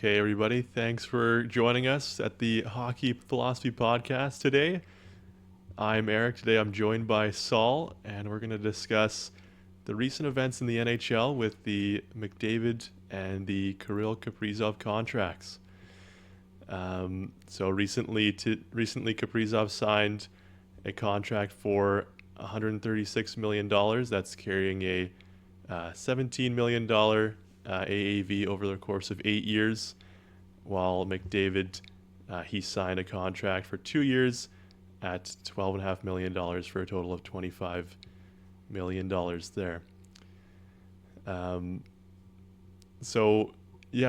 Okay, everybody, thanks for joining us at the Hockey Philosophy Podcast today. I'm Eric. Today I'm joined by Saul, and we're going to discuss the recent events in the NHL with the McDavid and the Kirill Kaprizov contracts. So recently, Kaprizov signed a contract for $136 million. That's carrying a $17 million AAV over the course of 8 years, while McDavid, he signed a contract for 2 years at $12.5 million for a total of $25 million there.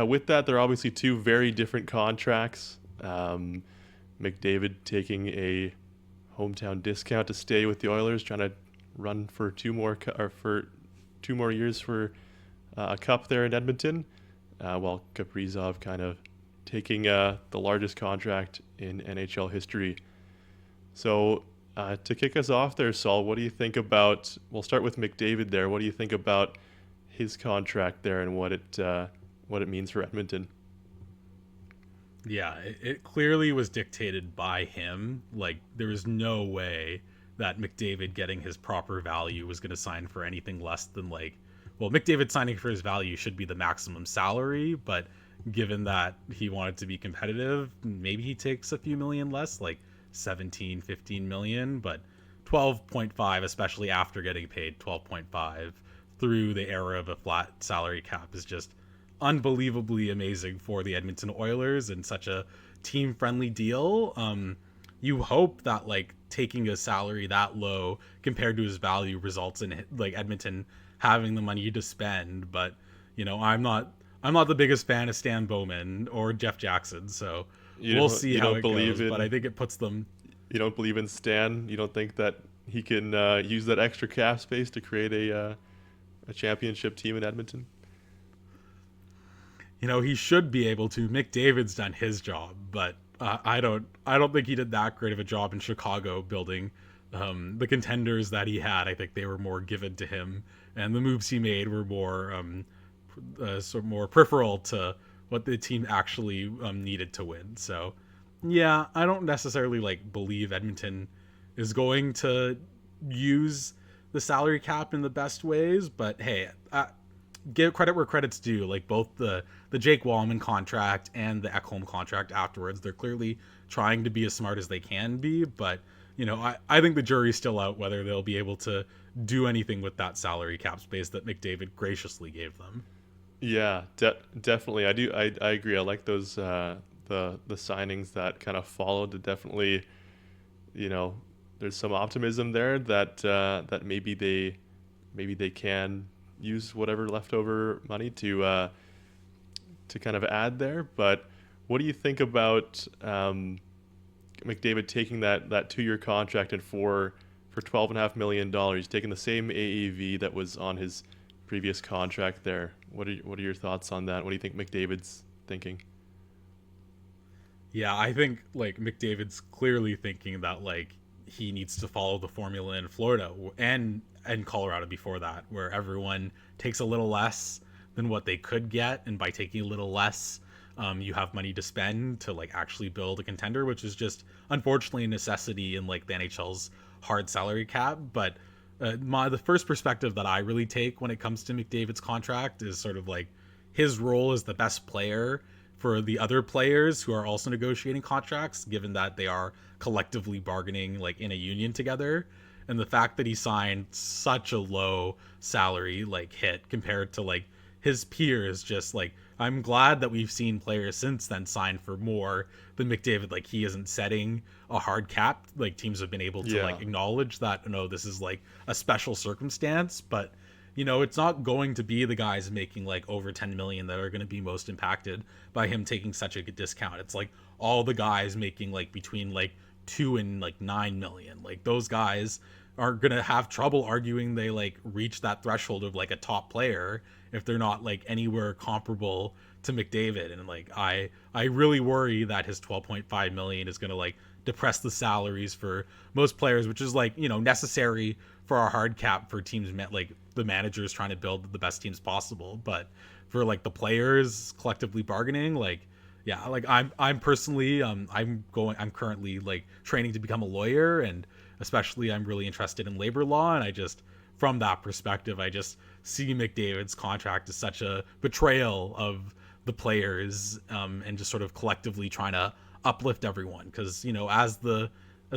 With that, there are obviously two very different contracts. McDavid taking a hometown discount to stay with the Oilers, trying to run for two more years for a cup there in Edmonton, while Kaprizov kind of taking the largest contract in NHL history. So to kick us off there, Saul, what do you think about? We'll start with McDavid there. What do you think about his contract there and what it means for Edmonton? Yeah, it clearly was dictated by him. Like, there was no way that McDavid getting his proper value was going to sign for anything less than McDavid signing for his value should be the maximum salary, but given that he wanted to be competitive, maybe he takes a few million less, like 17, 15 million, but 12.5, especially after getting paid 12.5 through the era of a flat salary cap, is just unbelievably amazing for the Edmonton Oilers and such a team-friendly deal. You hope that taking a salary that low compared to his value results in Edmonton having the money to spend, but I'm not the biggest fan of Stan Bowman or Jeff Jackson, so we'll see how it goes. But I think it puts them. You don't believe in Stan? You don't think that he can use that extra cap space to create a championship team in Edmonton? He should be able to. McDavid's done his job, but I don't think he did that great of a job in Chicago building the contenders that he had. I think they were more given to him, and the moves he made were more more peripheral to what the team actually needed to win. So, yeah, I don't necessarily believe Edmonton is going to use the salary cap in the best ways, but hey, give credit where credit's due. Both the Jake Wallman contract and the Ekholm contract afterwards, they're clearly trying to be as smart as they can be, but I think the jury's still out whether they'll be able to do anything with that salary cap space that McDavid graciously gave them. Yeah, definitely. I agree. I like those the signings that kind of followed. Definitely, there's some optimism there that maybe they can use whatever leftover money to kind of add there. But what do you think about McDavid taking that 2-year contract and for $12.5 million, he's taking the same AAV that was on his previous contract there? What are your thoughts on that? What do you think McDavid's thinking? Yeah, I think McDavid's clearly thinking that he needs to follow the formula in Florida and Colorado before that, where everyone takes a little less than what they could get, and by taking a little less, you have money to spend to actually build a contender, which is just unfortunately a necessity in the NHL's hard salary cap. But the first perspective that I really take when it comes to McDavid's contract is sort of his role as the best player for the other players who are also negotiating contracts, given that they are collectively bargaining in a union together. And the fact that he signed such a low salary hit compared to his peers, just I'm glad that we've seen players since then sign for more than McDavid. He isn't setting a hard cap. Teams have been able to acknowledge that, no, this is a special circumstance, but it's not going to be the guys making over 10 million that are going to be most impacted by him taking such a good discount. It's all the guys making between 2 and 9 million. Those guys are gonna have trouble arguing they reach that threshold of a top player if they're not anywhere comparable to McDavid. And I really worry that his 12.5 million is gonna depress the salaries for most players, which is necessary for our hard cap for teams the managers trying to build the best teams possible. But for like the players collectively bargaining, like yeah, like I'm personally I'm currently like training to become a lawyer, and especially I'm really interested in labor law, and I just from that perspective I just see McDavid's contract as such a betrayal of the players, and just sort of collectively trying to uplift everyone, because as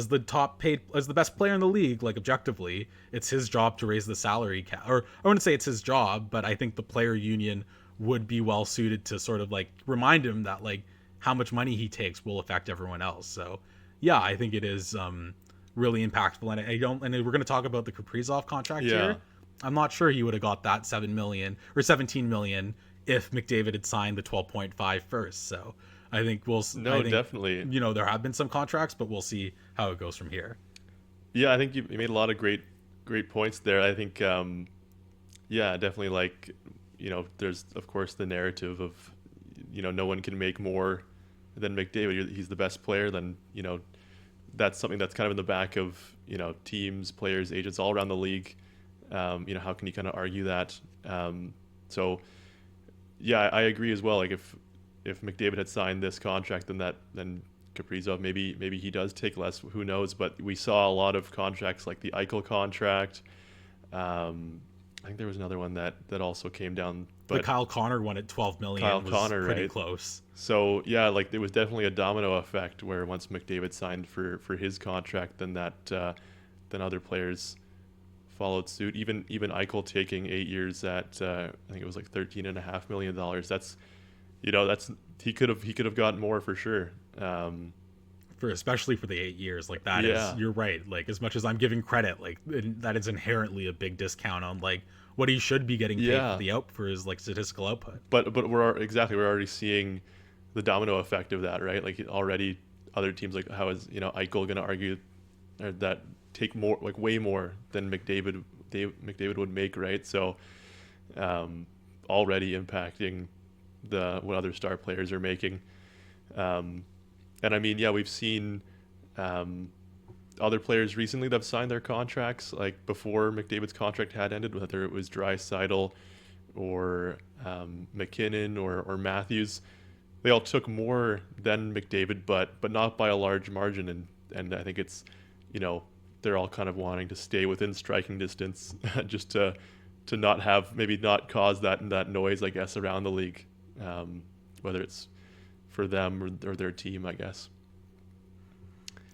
the top paid, as the best player in the league, like objectively, it's his job to raise the salary cap. Or I wouldn't say it's his job, but I think the player union would be well suited to sort of like remind him that like how much money he takes will affect everyone else. So yeah, I think it is really impactful. And I don't, and we're going to talk about the Kaprizov contract here. I'm not sure he would have got that 7 million or 17 million if McDavid had signed the 12.5 first. So I think definitely. There have been some contracts, but we'll see how it goes from here. Yeah, I think you made a lot of great points there. I think, definitely, like, there's, of course, the narrative of, no one can make more than McDavid. He's the best player. Then, that's something that's kind of in the back of, teams, players, agents all around the league. How can you kind of argue that? So, yeah, I agree as well. Like, if McDavid had signed this contract, then Kaprizov, maybe he does take less. Who knows? But we saw a lot of contracts like the Eichel contract. I think there was another one that also came down. But the Kyle Connor one at 12 million was pretty close. So yeah, like there was definitely a domino effect where once McDavid signed for his contract, then then other players followed suit. Even Eichel taking 8 years at I think it was like $13.5 million. That's he could have gotten more for sure. Especially for the 8 years, like that is, you're right. Like as much as I'm giving credit, like that is inherently a big discount on like what he should be getting paid for his like statistical output. But we're already seeing the domino effect of that, right? Like already other teams, like how is Eichel going to argue that take more, like way more than McDavid would make, right? So already impacting what other star players are making. And I mean, yeah, we've seen other players recently that have signed their contracts like before McDavid's contract had ended, whether it was Draisaitl or McKinnon or Matthews. They all took more than McDavid, but not by a large margin. And I think it's, they're all kind of wanting to stay within striking distance just to not cause that noise, I guess, around the league, whether it's for them or their team, I guess.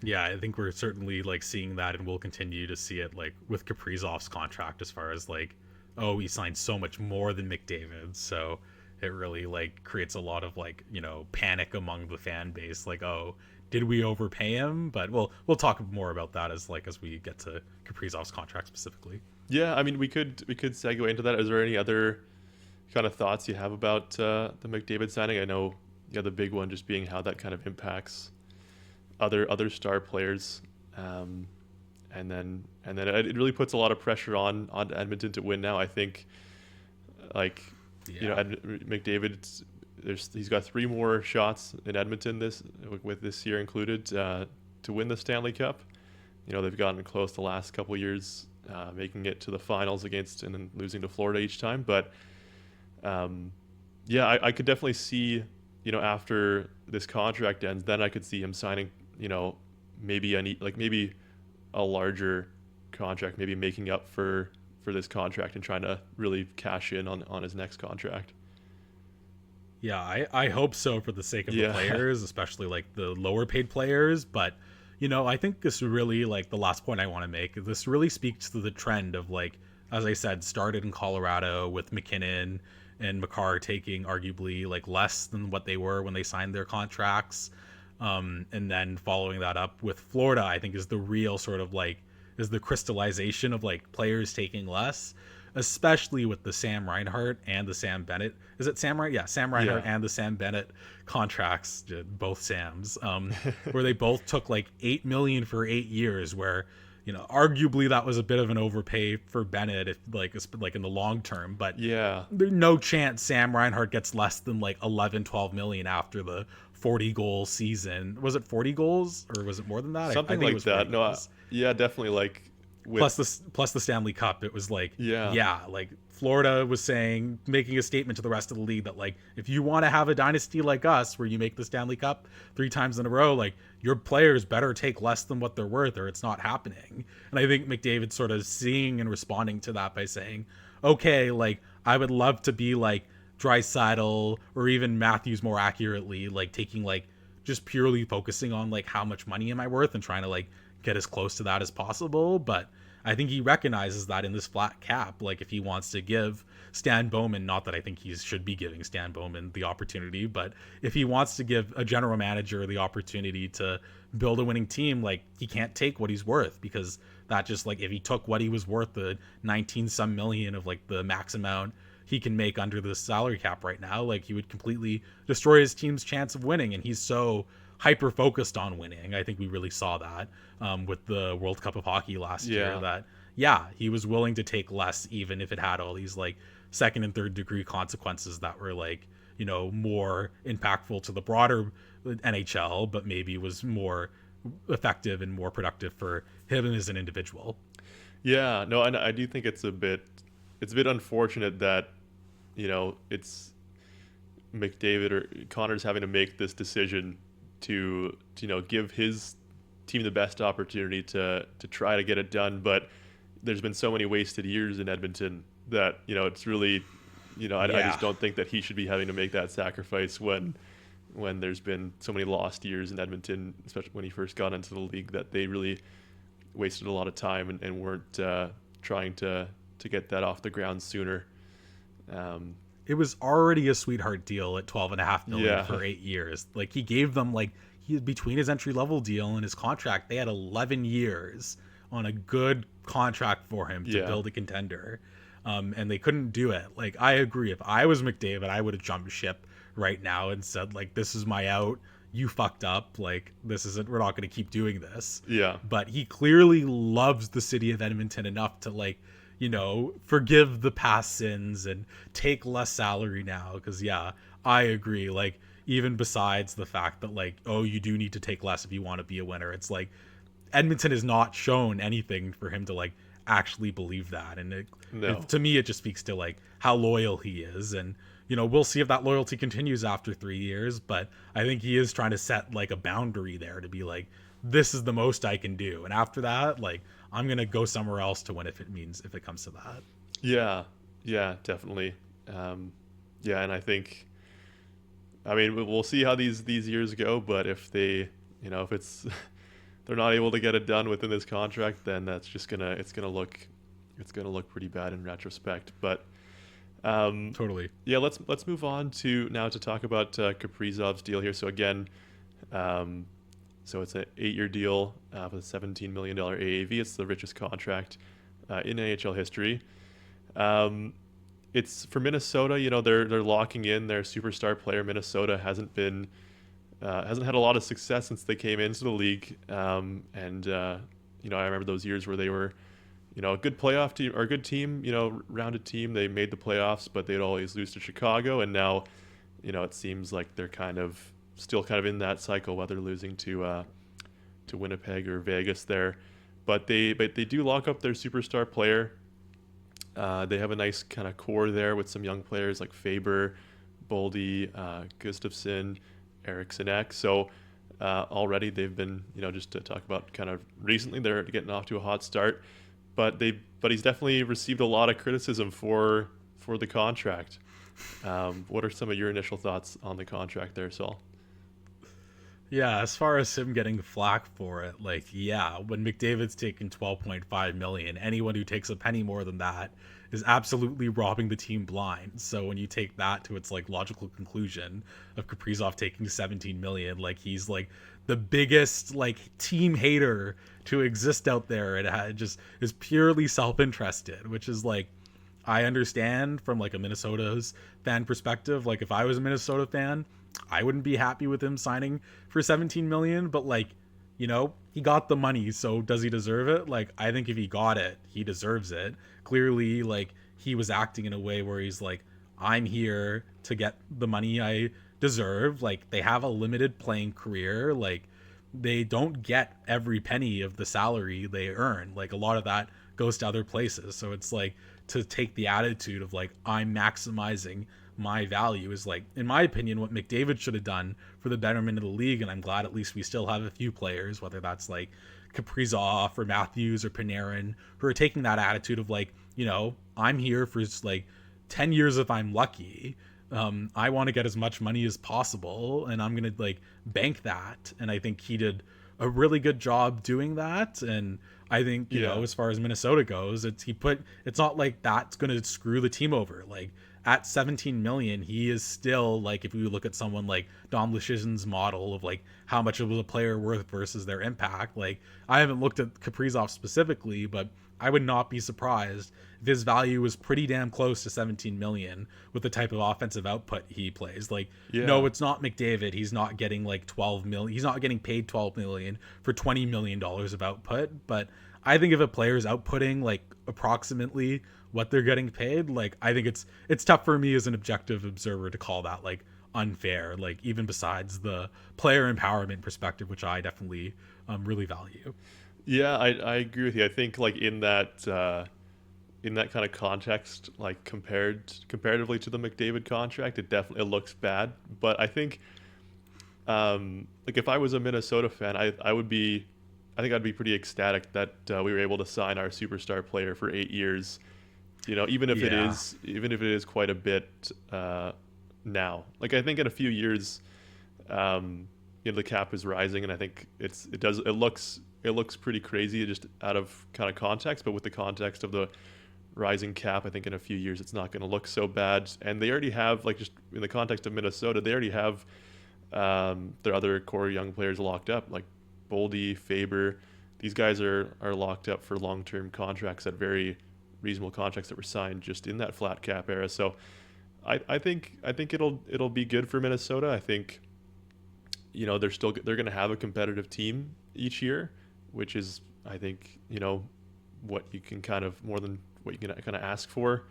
Yeah, I think we're certainly like seeing that, and we'll continue to see it like with Kaprizov's contract, as far as like, oh, he signed so much more than McDavid, so it really like creates a lot of like panic among the fan base, like, oh, did we overpay him? But we'll talk more about that as we get to Kaprizov's contract specifically. Yeah, I mean, we could segue into that. Is there any other kind of thoughts you have about the McDavid signing? I know, the big one just being how that kind of impacts other star players, and then it really puts a lot of pressure on Edmonton to win now. I think, McDavid, he's got 3 more shots in Edmonton with this year included to win the Stanley Cup. They've gotten close the last couple years, making it to the finals against and then losing to Florida each time. But I could definitely see, after this contract ends, then I could see him signing, maybe a larger contract, maybe making up for this contract and trying to really cash in on his next contract. Yeah, I hope so, for the sake of the players, especially like the lower paid players. But, I think this really, like the last point I want to make, this really speaks to the trend of, like, as I said, started in Colorado with McKinnon and Makar taking arguably like less than what they were when they signed their contracts. And then following that up with Florida, I think is the real sort of like, is the crystallization of like players taking less, especially with the Sam Reinhart and the Sam Bennett. Is it Sam Reinhart? Yeah, Sam Reinhart and the Sam Bennett contracts, both Sams, where they both took like $8 million for 8 years, where, arguably that was a bit of an overpay for Bennett, if like in the long term. But there's no chance Sam Reinhart gets less than like 12 million after the 40 goal season. Was it 40 goals or was it more than that? Something like that. No, definitely. Like with plus the Stanley Cup, it was like, yeah, yeah, like Florida was saying, making a statement to the rest of the league that like, if you want to have a dynasty like us where you make the Stanley Cup 3 times in a row, like your players better take less than what they're worth or it's not happening. And I think McDavid sort of seeing and responding to that by saying, okay, like I would love to be like Draisaitl or even Matthews more accurately, like taking like just purely focusing on like how much money am I worth and trying to like get as close to that as possible. But I think he recognizes that in this flat cap, like if he wants to give Stan Bowman, not that I think he should be giving Stan Bowman the opportunity, but if he wants to give a general manager the opportunity to build a winning team, like he can't take what he's worth, because that just like if he took what he was worth, the 19 some million of like the max amount he can make under the salary cap right now, like he would completely destroy his team's chance of winning. And he's so hyper focused on winning. I think we really saw that with the World Cup of Hockey last year, that yeah, he was willing to take less even if it had all these like second and third degree consequences that were like, you know, more impactful to the broader NHL, but maybe was more effective and more productive for him as an individual. Yeah, no, and I do think it's a bit unfortunate that, you know, it's McDavid or Connor's having to make this decision to you know, give his team the best opportunity to try to get it done, but there's been so many wasted years in Edmonton that, you know, it's really, you know, I just don't think that he should be having to make that sacrifice when there's been so many lost years in Edmonton, especially when he first got into the league, that they really wasted a lot of time and weren't trying to get that off the ground sooner. It was already a sweetheart deal at $12.5 million for 8 years. Like he gave them like between his entry level deal and his contract, they had 11 years on a good contract for him to build a contender. And they couldn't do it. Like I agree. If I was McDavid, I would have jumped ship right now and said like, this is my out. You fucked up. Like this isn't, we're not going to keep doing this. Yeah. But he clearly loves the city of Edmonton enough to like, you know, forgive the past sins and take less salary now. Cause yeah, I agree. Like even besides the fact that like, oh, you do need to take less if you want to be a winner. It's like Edmonton has not shown anything for him to like actually believe that. And it, to me, it just speaks to like how loyal he is. And, you know, we'll see if that loyalty continues after 3 years, but I think he is trying to set like a boundary there to be like, this is the most I can do. And after that, like, I'm going to go somewhere else to win if it comes to that. Yeah. Yeah, definitely. Yeah. And I think, I mean, we'll see how these years go, but if they, you know, if it's, they're not able to get it done within this contract, then that's just it's gonna look pretty bad in retrospect. But Totally. Yeah, let's move on to talk about Kaprizov's deal here. So again, so it's an 8-year deal with a $17 million AAV. It's the richest contract in NHL history. It's for Minnesota. You know, they're locking in their superstar player. Minnesota hasn't had a lot of success since they came into the league. You know, I remember those years where they were, you know, a good playoff team or a good team, you know, rounded team. They made the playoffs, but they'd always lose to Chicago. And now, you know, it seems like they're still in that cycle, whether losing to Winnipeg or Vegas there. But they do lock up their superstar player. They have a nice kind of core there with some young players like Faber, Boldy, Gustafsson, Eriksson Ek. So already they've been, you know, just to talk about kind of recently, they're getting off to a hot start, but he's definitely received a lot of criticism for the contract. What are some of your initial thoughts on the contract there, Saul? Yeah, as far as him getting flack for it, like, yeah, when McDavid's taking $12.5 million, anyone who takes a penny more than that is absolutely robbing the team blind. So when you take that to its like logical conclusion of Kaprizov taking $17 million, like he's like the biggest like team hater to exist out there. It just is purely self-interested, which is like, I understand from like a Minnesota's fan perspective. Like if I was a Minnesota fan, I wouldn't be happy with him signing for $17 million, but like, you know, he got the money. So does he deserve it? Like, I think if he got it, he deserves it. Clearly, like he was acting in a way where he's like, I'm here to get the money I deserve. Like they have a limited playing career. Like they don't get every penny of the salary they earn. Like a lot of that goes to other places. So it's like to take the attitude of like, I'm maximizing my value is like, in my opinion, what McDavid should have done for the betterment of the league. And I'm glad at least we still have a few players, whether that's like Kaprizov or Matthews or Panarin, who are taking that attitude of like, you know, I'm here for like 10 years if I'm lucky. I want to get as much money as possible, and I'm going to like bank that. And I think he did a really good job doing that. And I think, you know, as far as Minnesota goes, it's not like that's going to screw the team over. Like at 17 million, he is still like, if we look at someone like Dom Luszczyszyn's model of like how much of a player worth versus their impact. Like I haven't looked at Kaprizov specifically, but I would not be surprised if his value was pretty damn close to 17 million with the type of offensive output he plays. Like, no, it's not McDavid. He's not getting like 12 million. He's not getting paid 12 million for $20 million of output. But I think if a player is outputting like approximately what they're getting paid, like I think it's tough for me as an objective observer to call that like unfair, like even besides the player empowerment perspective, which I definitely really value. Yeah, I agree with you. I think like in that kind of context, like comparatively to the McDavid contract, it definitely looks bad. But I think like if I was a Minnesota fan, I think I'd be pretty ecstatic that we were able to sign our superstar player for 8 years. You know, even if it is quite a bit now. Like I think in a few years, you know, the cap is rising, and I think it looks pretty crazy just out of kind of context. But with the context of the rising cap, I think in a few years it's not going to look so bad. And they already have, like, just in the context of Minnesota, they already have their other core young players locked up, like Boldy, Faber. These guys are locked up for long-term contracts at very reasonable contracts that were signed just in that flat cap era. So I think it'll be good for Minnesota. I think, you know, they're going to have a competitive team each year, which is, I think, you know, what you can kind of more than what you can kind of ask for.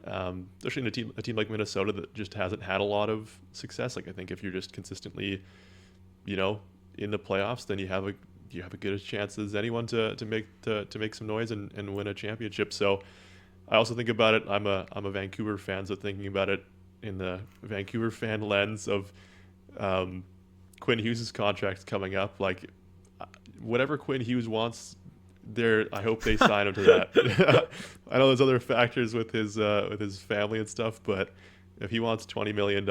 Especially in a team like Minnesota that just hasn't had a lot of success. Like I think if you're just consistently, you know, in the playoffs, then you have a good a chance as anyone to make some noise and win a championship. So I also think about it. I'm a Vancouver fan, so thinking about it in the Vancouver fan lens of Quinn Hughes' contract coming up, like whatever Quinn Hughes wants, I hope they sign him to that. I know there's other factors with his family and stuff, but if he wants $20 million,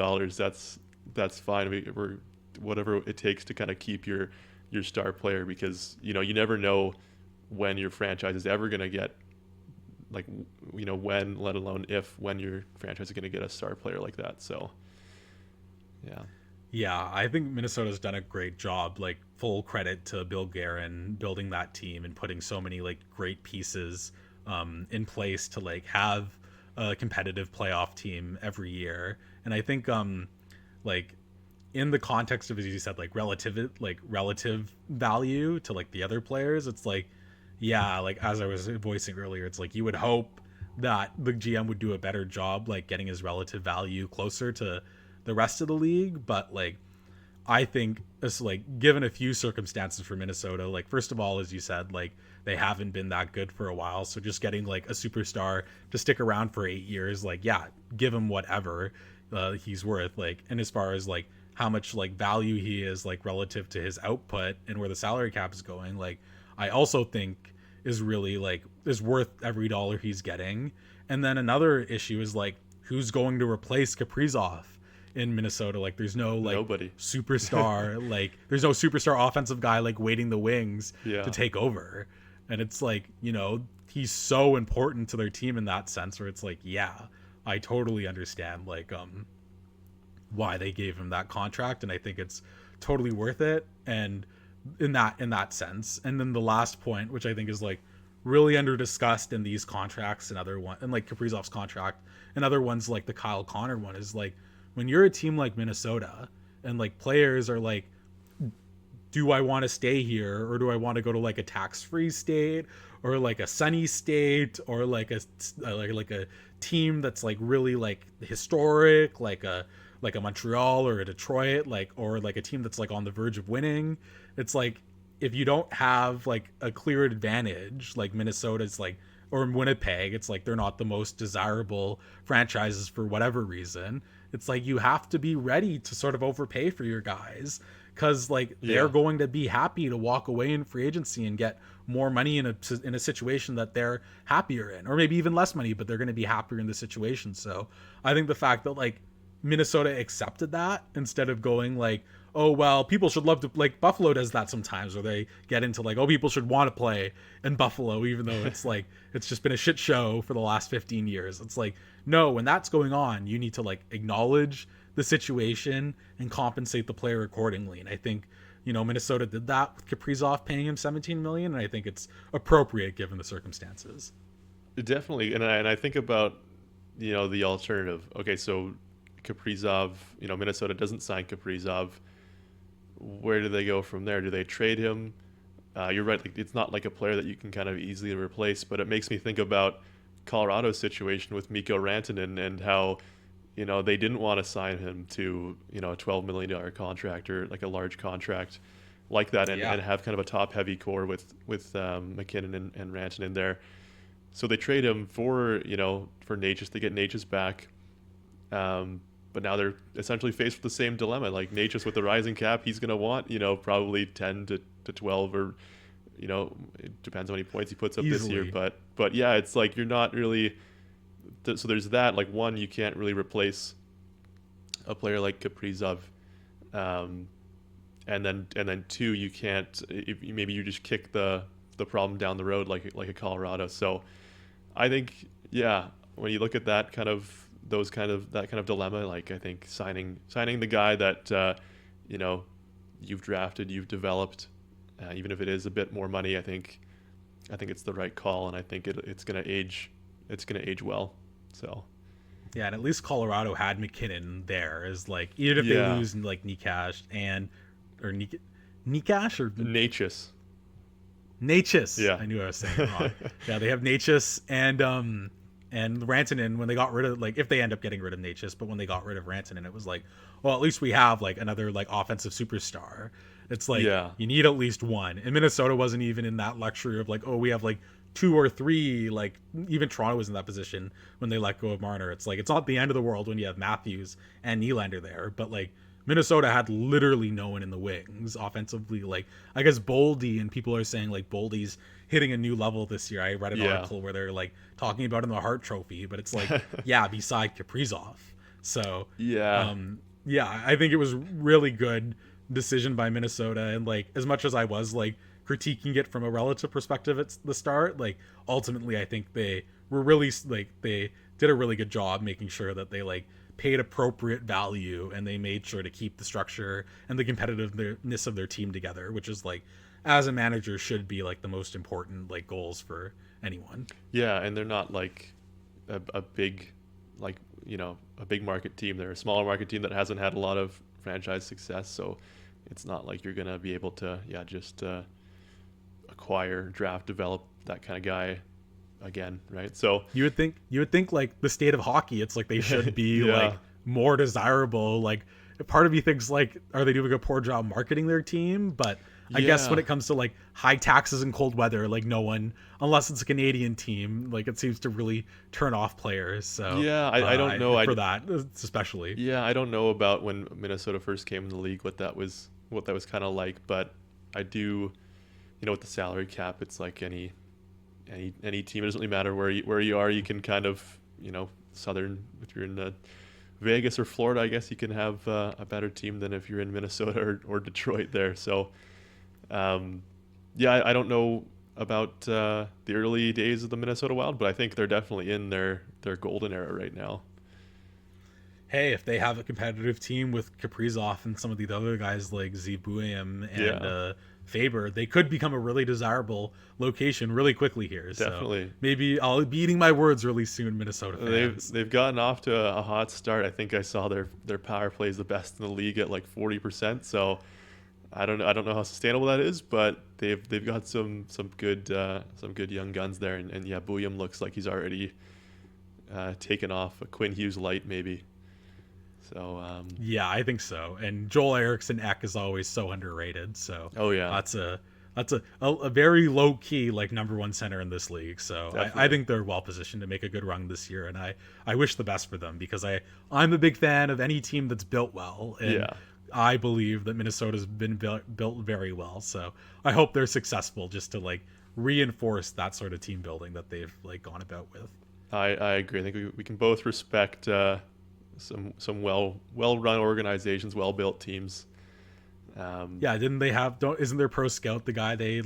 that's fine. We're whatever it takes to kind of keep your star player, because you know you never know when your franchise is ever going to get, like, you know, when, let alone when your franchise is going to get a star player like that. So yeah, I think Minnesota's done a great job. Like full credit to Bill Guerin building that team and putting so many like great pieces in place to like have a competitive playoff team every year. And I think like in the context of, as you said, like relative value to like the other players, it's like, yeah, like as I was voicing earlier, it's like you would hope that the GM would do a better job like getting his relative value closer to the rest of the league. But like I think it's like, given a few circumstances for Minnesota, like first of all, as you said, like they haven't been that good for a while, so just getting like a superstar to stick around for 8 years, like, yeah, give him whatever he's worth. Like, and as far as like how much like value he is like relative to his output and where the salary cap is going, like I also think is really like is worth every dollar he's getting. And then another issue is like who's going to replace Kaprizov in Minnesota? Like there's no like nobody superstar like there's no superstar offensive guy like waiting the wings to take over. And it's like, you know, he's so important to their team in that sense where it's like, yeah, I totally understand like why they gave him that contract, and I think it's totally worth it. And in that sense. And then the last point, which I think is like really under discussed in these contracts and other one, and like Kaprizov's contract and other ones like the Kyle Connor one, is like when you're a team like Minnesota and like players are like, do I want to stay here or do I want to go to like a tax-free state or like a sunny state or like a team that's like really like historic, like a like a Montreal or a Detroit, like, or like a team that's like on the verge of winning. It's like, if you don't have like a clear advantage, like Minnesota's like, or Winnipeg, it's like they're not the most desirable franchises for whatever reason. It's like you have to be ready to sort of overpay for your guys, because like they're Yeah. going to be happy to walk away in free agency and get more money in a situation that they're happier in, or maybe even less money, but they're going to be happier in the situation. So I think the fact that like Minnesota accepted that instead of going like, oh well, people should love to, like Buffalo does that sometimes, where they get into like, oh, people should want to play in Buffalo even though it's like it's just been a shit show for the last 15 years. It's like, no, when that's going on, you need to like acknowledge the situation and compensate the player accordingly. And I think, you know, Minnesota did that with Kaprizov, paying him 17 million, and I think it's appropriate given the circumstances. Definitely, and I think about, you know, the alternative. Okay, so Kaprizov, you know, Minnesota doesn't sign Kaprizov. Where do they go from there? Do they trade him? You're right. Like, it's not like a player that you can kind of easily replace, but it makes me think about Colorado's situation with Mikko Rantanen and how, you know, they didn't want to sign him to, you know, a $12 million contract or like a large contract like that, and, Yeah. and have kind of a top heavy core with McKinnon and Rantanen there. So they trade him for, you know, for Natchez. They get Natchez back. But now they're essentially faced with the same dilemma. Like Natchez with the rising cap, he's going to want, you know, probably 10 to 12, or, you know, it depends how many points he puts up this year. Easily. But yeah, it's like you're not really, so there's that. Like, one, you can't really replace a player like Kaprizov. Um, and then two, you can't, maybe you just kick the problem down the road like a Colorado. So I think, yeah, when you look at that kind of that kind of dilemma, like I think signing the guy that you know, you've drafted, you've developed, even if it is a bit more money, I think it's the right call, and I think it's gonna age well. So Yeah, and at least Colorado had McKinnon there. Is like, even if they yeah, lose like Nikash and or Nikash or Natchez, Natchez. yeah, I knew I was saying it wrong. Yeah, they have Natchez and Rantanen. When they got rid of, like, if they end up getting rid of Natchez, but when they got rid of Rantanen, it was like, well, at least we have like another like offensive superstar. It's like yeah, you need at least one. And Minnesota wasn't even in that luxury of like, oh, we have like two or three. Like even Toronto was in that position when they let go of Marner. It's like it's not the end of the world when you have Matthews and Nylander there, but like Minnesota had literally no one in the wings offensively. Like, I guess Boldy, and people are saying like Boldy's hitting a new level this year. I read an yeah, article where they're like talking about him the Hart Trophy, but it's like, yeah, beside Kaprizov. So, yeah, yeah, I think it was really good decision by Minnesota. And like, as much as I was like critiquing it from a relative perspective at the start, like ultimately I think they were really like, they did a really good job making sure that they like paid appropriate value, and they made sure to keep the structure and the competitiveness of their team together, which is like, as a manager, should be like the most important like goals for anyone. yeah, and they're not like a big, like, you know, a big market team. They're a smaller market team that hasn't had a lot of franchise success, so it's not like you're gonna be able to, yeah, just acquire, draft, develop that kind of guy again, right? So You would think like the state of hockey, it's like they should be yeah, like more desirable. Like, part of me thinks like, are they doing a poor job marketing their team? But I guess when yeah, it comes to like high taxes and cold weather, like no one, unless it's a Canadian team, like it seems to really turn off players. So yeah. I don't know. for that especially. Yeah, I don't know about when Minnesota first came in the league, what that was kind of like, but I do, you know, with the salary cap, it's like any team. It doesn't really matter where you are. You can kind of, you know, Southern, if you're in Vegas or Florida, I guess you can have a better team than if you're in Minnesota or Detroit there. So um, yeah, I don't know about the early days of the Minnesota Wild, but I think they're definitely in their golden era right now. Hey, if they have a competitive team with Kaprizov and some of the other guys like Zibuam and Yeah, Faber, they could become a really desirable location really quickly here. So definitely. maybe I'll be eating my words really soon, Minnesota They've fans. they've gotten off to a hot start. I think I saw their power play is the best in the league at like 40%. So I don't know how sustainable that is, but they've got some good young guns there, and yeah, Bouillon looks like he's already taken off a Quinn Hughes light maybe. So Yeah, I think so. And Joel Eriksson Ek is always so underrated. So oh yeah, that's a very low key like number one center in this league. So I definitely. think they're well positioned to make a good run this year, and I wish the best for them because I'm a big fan of any team that's built well, and Yeah. I believe that Minnesota's been built very well. So I hope they're successful just to like reinforce that sort of team building that they've like gone about with. I agree. I think we can both respect some well run organizations, well built teams. Um, Yeah, didn't they have? Don't isn't their pro scout the guy they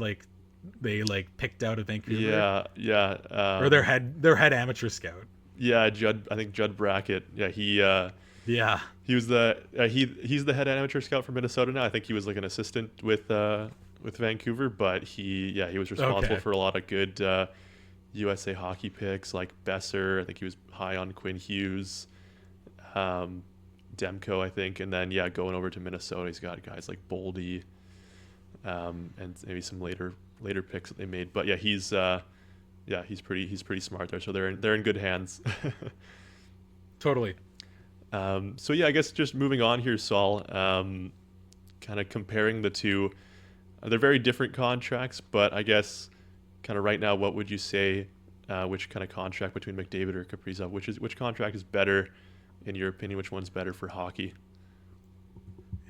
picked out of Vancouver, yeah, yeah, or their head amateur scout? yeah. Judd, I think Judd Brackett. Yeah, Yeah. he was he's the head amateur scout for Minnesota now. I think he was like an assistant with Vancouver, but he was responsible Okay. for a lot of good USA hockey picks like Besser. I think he was high on Quinn Hughes. Um, Demko, I think, and then going over to Minnesota, he's got guys like Boldy, and maybe some later picks that they made. But he's pretty smart there. So they're in good hands. Totally. So I guess just moving on here, Saul. Kind of comparing the two, they're very different contracts, but I guess kind of right now, what would you say? Which kind of contract between McDavid or Kaprizov? Which contract is better, in your opinion? Which one's better for hockey?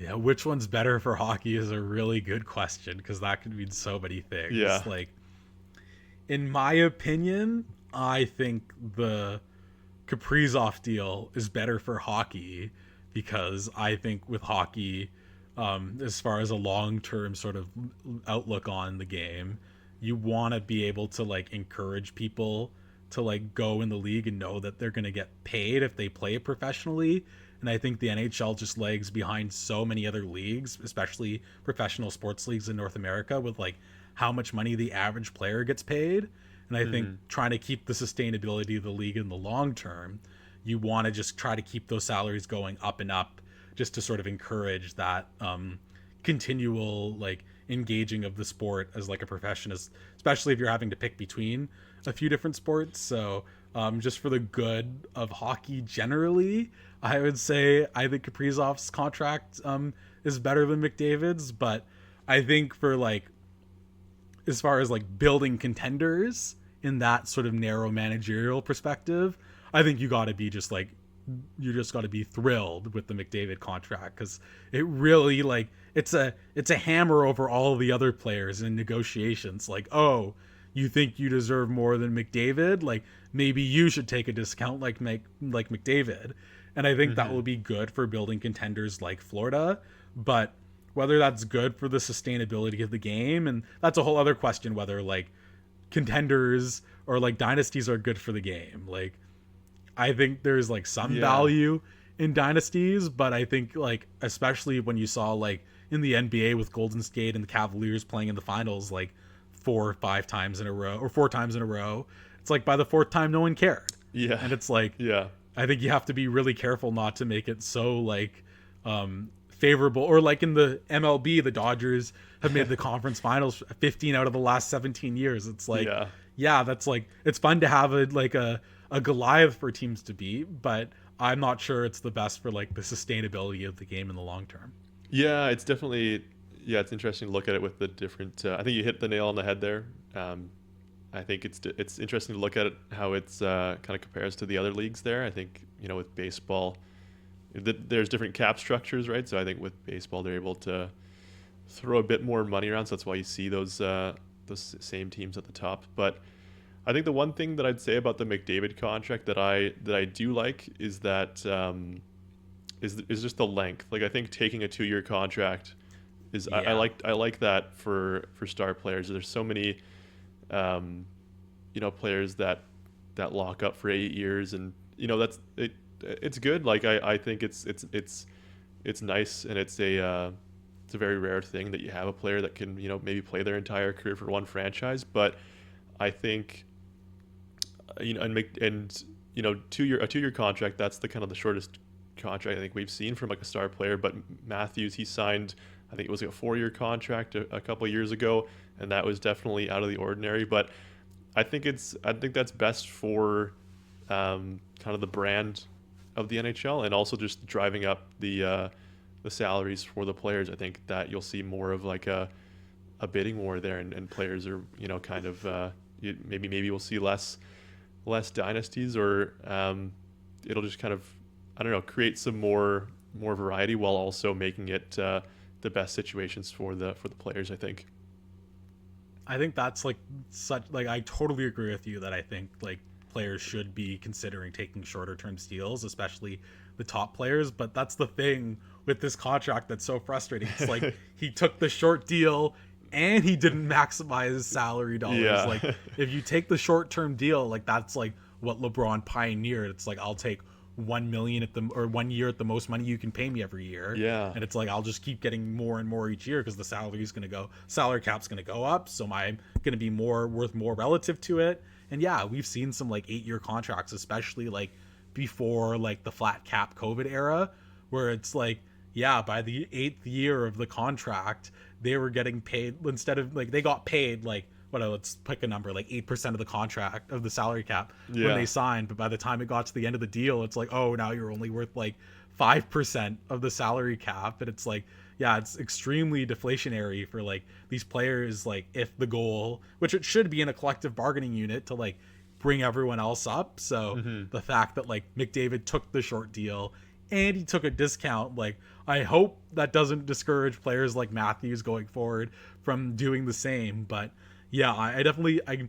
Yeah, which one's better for hockey is a really good question because that could mean so many things. Yeah. Like, in my opinion, I think the Kaprizov deal is better for hockey because I think with hockey, as far as a long-term sort of outlook on the game, you want to be able to like encourage people to like go in the league and know that they're going to get paid if they play it professionally. And I think the NHL just lags behind so many other leagues, especially professional sports leagues in North America, with like how much money the average player gets paid. And I think Hmm. trying to keep the sustainability of the league in the long term, you want to just try to keep those salaries going up and up, just to sort of encourage that continual like engaging of the sport as like a profession, especially if you're having to pick between a few different sports. So just for the good of hockey generally, I would say I think Kaprizov's contract is better than McDavid's, but I think for like as far as like building contenders in that sort of narrow managerial perspective, I think you just got to be thrilled with the McDavid contract because it really like it's a hammer over all the other players in negotiations. Like, oh, you think you deserve more than McDavid? Like maybe you should take a discount like McDavid. And I think that Hmm. will be good for building contenders like Florida, but whether that's good for the sustainability of the game, and that's a whole other question whether like contenders or like dynasties are good for the game. Like I think there's like some Yeah. value in dynasties, but I think like especially when you saw like in the NBA with Golden State and the Cavaliers playing in the finals like 4 or 5 times in a row or 4 times in a row, it's like by the fourth time no one cared. Yeah. And it's like Yeah. I think you have to be really careful not to make it so like favorable, or like in the MLB, the Dodgers have made the conference finals 15 out of the last 17 years. It's like, Yeah. yeah, that's like it's fun to have a Goliath for teams to beat, but I'm not sure it's the best for like the sustainability of the game in the long term. Yeah. It's definitely it's interesting to look at it with the different. I think you hit the nail on the head there. I think it's interesting to look at it how it's kind of compares to the other leagues there. I think with baseball, there's different cap structures, right? So I think with baseball they're able to throw a bit more money around. So that's why you see those same teams at the top. But I think the one thing that I'd say about the McDavid contract that I do like is that is just the length. Like I think taking a 2-year contract is Yeah. I like that for star players. There's so many players that lock up for 8 years, and that's it. It's good. Like I think it's nice, and it's a very rare thing that you have a player that can maybe play their entire career for one franchise. But I think and 2-year contract, that's the kind of the shortest contract I think we've seen from like a star player. But Matthews, he signed, I think it was like a 4-year contract a couple of years ago, and that was definitely out of the ordinary. But I think that's best for kind of the brand of the NHL, and also just driving up the salaries for the players. I think that you'll see more of like a bidding war there, and players are, kind of maybe we'll see less dynasties, or it'll just kind of, I don't know, create some more variety while also making it the best situations for the players, I think. I think that's like such like I totally agree with you that I think like players should be considering taking shorter term deals, especially the top players. But that's the thing with this contract that's so frustrating. It's like he took the short deal and he didn't maximize his salary dollars. Yeah. Like if you take the short term deal, like that's like what LeBron pioneered. It's like I'll take 1 million at the or 1 year at the most money you can pay me every year. Yeah. And it's like I'll just keep getting more and more each year because the salary cap's gonna go up, so I'm gonna be worth more relative to it. And yeah, we've seen some like 8-year contracts, especially like before like the flat cap COVID era, where it's like, yeah, by the 8th year of the contract, they were getting paid instead of like they got paid like let's pick a number, like 8% of the contract of the salary cap when they signed. But by the time it got to the end of the deal, it's like, oh, now you're only worth like 5% of the salary cap. And it's like, yeah, it's extremely deflationary for like these players. Like if the goal, which it should be in a collective bargaining unit to like bring everyone else up. So the fact that like McDavid took the short deal and he took a discount, like I hope that doesn't discourage players like Matthews going forward from doing the same. But yeah, I'm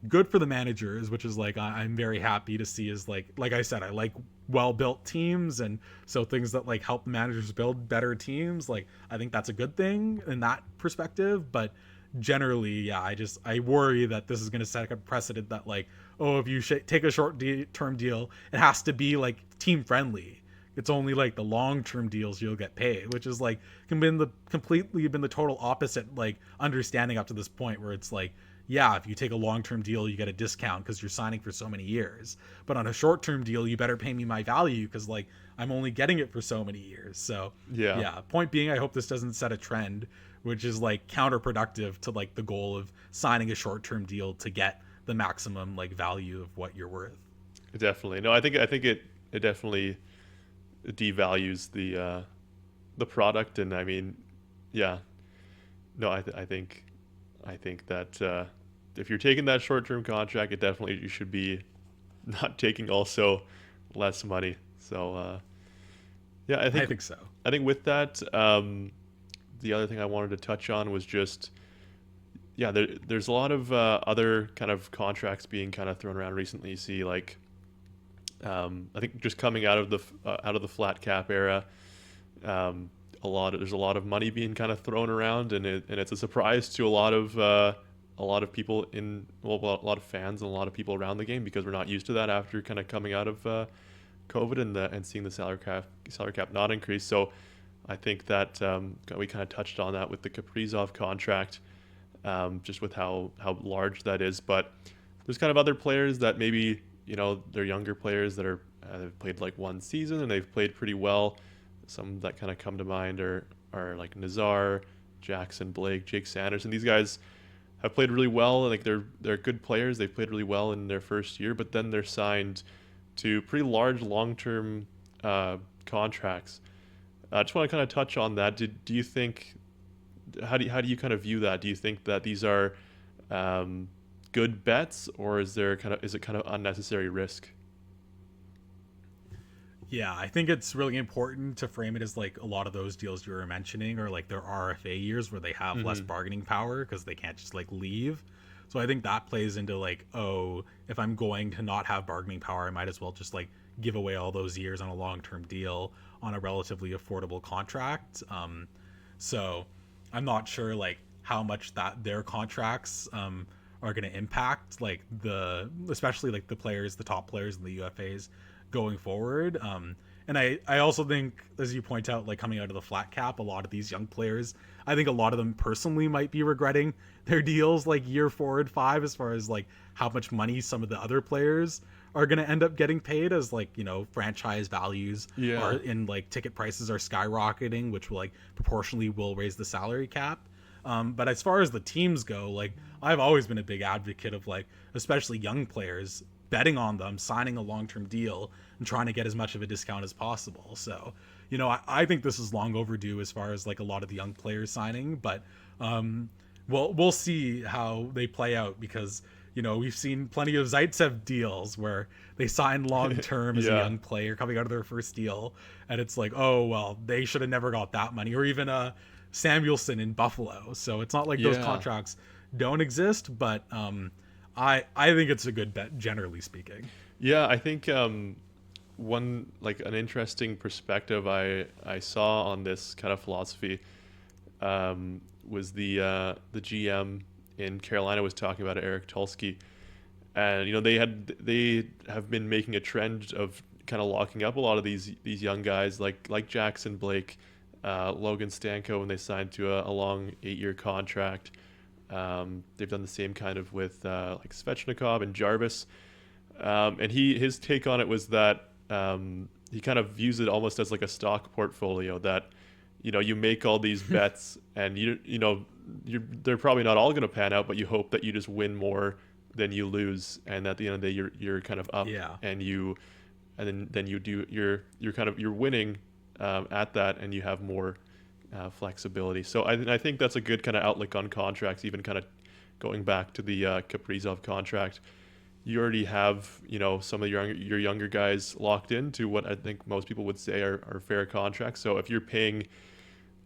good for the managers, which is like I'm very happy to see is like I said, I like well-built teams, and so things that like help managers build better teams, like I think that's a good thing in that perspective. But generally, yeah, I worry that this is going to set a precedent that like, oh, if you take a short-term deal, it has to be like team friendly. It's only like the long-term deals you'll get paid, which is like completely been the total opposite like understanding up to this point, where it's like, yeah, if you take a long-term deal, you get a discount because you're signing for so many years. But on a short-term deal, you better pay me my value because like I'm only getting it for so many years. So yeah. Point being, I hope this doesn't set a trend, which is like counterproductive to like the goal of signing a short-term deal to get the maximum like value of what you're worth. Definitely. No, I think it definitely devalues the product. And I mean, yeah, no, I think that if you're taking that short-term contract, you should be not taking also less money. So yeah, I think so. I think with that, the other thing I wanted to touch on was just, yeah, there's a lot of other kind of contracts being kind of thrown around recently. You see like, I think just coming out of the flat cap era, there's a lot of money being kind of thrown around, and it's a surprise to a lot of people a lot of fans and a lot of people around the game, because we're not used to that after kind of coming out of COVID and seeing the salary cap not increase. So I think that we kind of touched on that with the Kaprizov contract, just with how large that is. But there's kind of other players that maybe, they're younger players that they've played like one season and they've played pretty well. Some that kind of come to mind are like Nazar, Jackson, Blake, Jake Sanders, and these guys have played really well. Like they're good players. They've played really well in their first year, but then they're signed to pretty large long-term contracts. I just want to kind of touch on that. Do you think, how do you kind of view that? Do you think that these are good bets, or is it kind of unnecessary risk? Yeah, I think it's really important to frame it as like a lot of those deals you were mentioning are like their RFA years where they have less bargaining power because they can't just like leave. So I think that plays into like, oh, if I'm going to not have bargaining power, I might as well just like give away all those years on a long-term deal on a relatively affordable contract. So I'm not sure like how much that their contracts are going to impact like especially like the top players and the UFAs going forward. And I also think, as you point out, like coming out of the flat cap, a lot of these young players, I think a lot of them personally might be regretting their deals like year 4 and 5, as far as like how much money some of the other players are going to end up getting paid, as like, franchise values are in like ticket prices are skyrocketing, which will like proportionally will raise the salary cap. But as far as the teams go, like I've always been a big advocate of like, especially young players, betting on them, signing a long-term deal, and trying to get as much of a discount as possible. So, I think this is long overdue as far as like a lot of the young players signing, but we'll see how they play out because we've seen plenty of Zaitsev deals where they sign long term as a young player coming out of their first deal, and it's like, oh well, they should have never got that money, or even Samuelson in Buffalo. So it's not like those contracts don't exist, but I think it's a good bet, generally speaking. Yeah, I think one like an interesting perspective I saw on this kind of philosophy was the GM in Carolina was talking about Eric Tulsky, and they have been making a trend of kind of locking up a lot of these young guys like Jackson Blake, Logan Stanko when they signed to a long 8-year contract. They've done the same kind of with like Svechnikov and Jarvis, and his take on it was that he kind of views it almost as like a stock portfolio that you make all these bets and they're probably not all going to pan out, but you hope that you just win more than you lose, and at the end of the day you're kind of up, and then you're winning at that, and you have more flexibility. So I think that's a good kind of outlook on contracts, even kind of going back to the Kaprizov contract. You already have some of your younger guys locked into what I think most people would say are fair contracts. So if you're paying,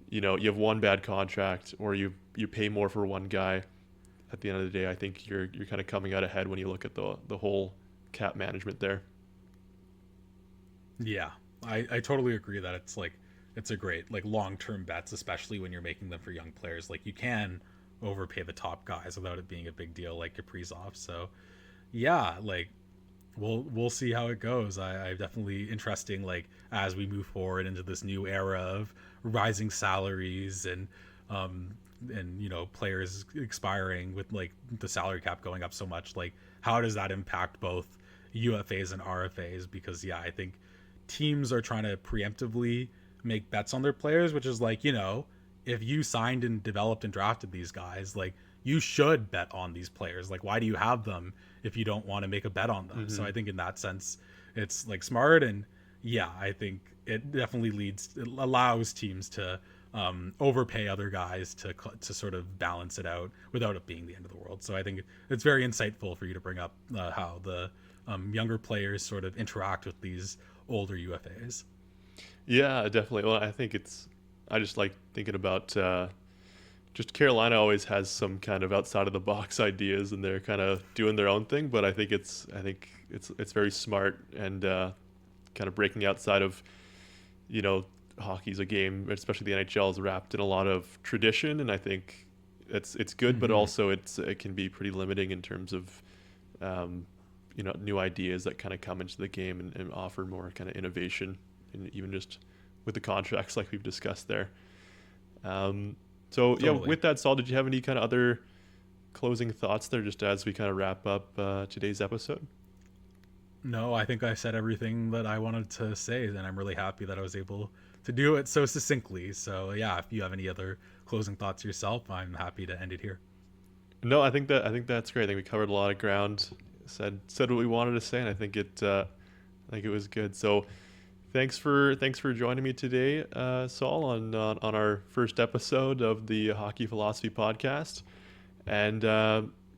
you have one bad contract, or you pay more for one guy, at the end of the day, I think you're kind of coming out ahead when you look at the whole cap management there. Yeah, I totally agree that it's a great like long-term bets, especially when you're making them for young players. Like you can overpay the top guys without it being a big deal, like Kaprizov. So yeah, like we'll see how it goes. I definitely interesting, like as we move forward into this new era of rising salaries and players expiring with like the salary cap going up so much, like how does that impact both UFAs and RFAs? Because I think teams are trying to preemptively make bets on their players, which is like, if you signed and developed and drafted these guys, like you should bet on these players. Like, why do you have them if you don't want to make a bet on them? Mm-hmm. So I think in that sense, it's like smart. And I think it definitely allows teams to overpay other guys to sort of balance it out without it being the end of the world. So I think it's very insightful for you to bring up how the younger players sort of interact with these older UFAs. Yeah, definitely. Well, I just like thinking about just Carolina always has some kind of outside of the box ideas, and they're kind of doing their own thing. But I think it's very smart, and kind of breaking outside of, hockey's a game, especially the NHL, is wrapped in a lot of tradition, and I think it's good, mm-hmm. but also it can be pretty limiting in terms of new ideas that kind of come into the game and offer more kind of innovation, and even just with the contracts like we've discussed there. So totally. With that, Saul, did you have any kind of other closing thoughts there just as we kind of wrap up today's episode? No, I think I said everything that I wanted to say, and I'm really happy that I was able to do it so succinctly. So if you have any other closing thoughts yourself, I'm happy to end it here. No, I think that's great. I think we covered a lot of ground, said what we wanted to say, and I think it was good. So thanks for joining me today, Saul, on our first episode of the Hockey Philosophy Podcast. And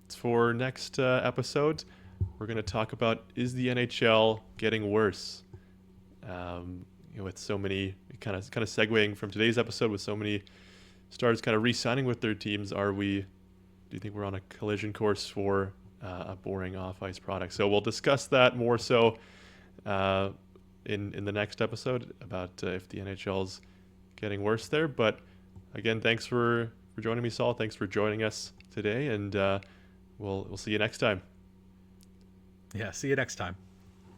for next episode, we're going to talk about, is the NHL getting worse? With so many kind of segueing from today's episode, with so many stars kind of re-signing with their teams, do you think we're on a collision course for a boring off-ice product? So we'll discuss that more so in the next episode about if the NHL's getting worse there. But again, thanks for joining me, Saul. Thanks for joining us today, and we'll see you next time. Yeah, see you next time.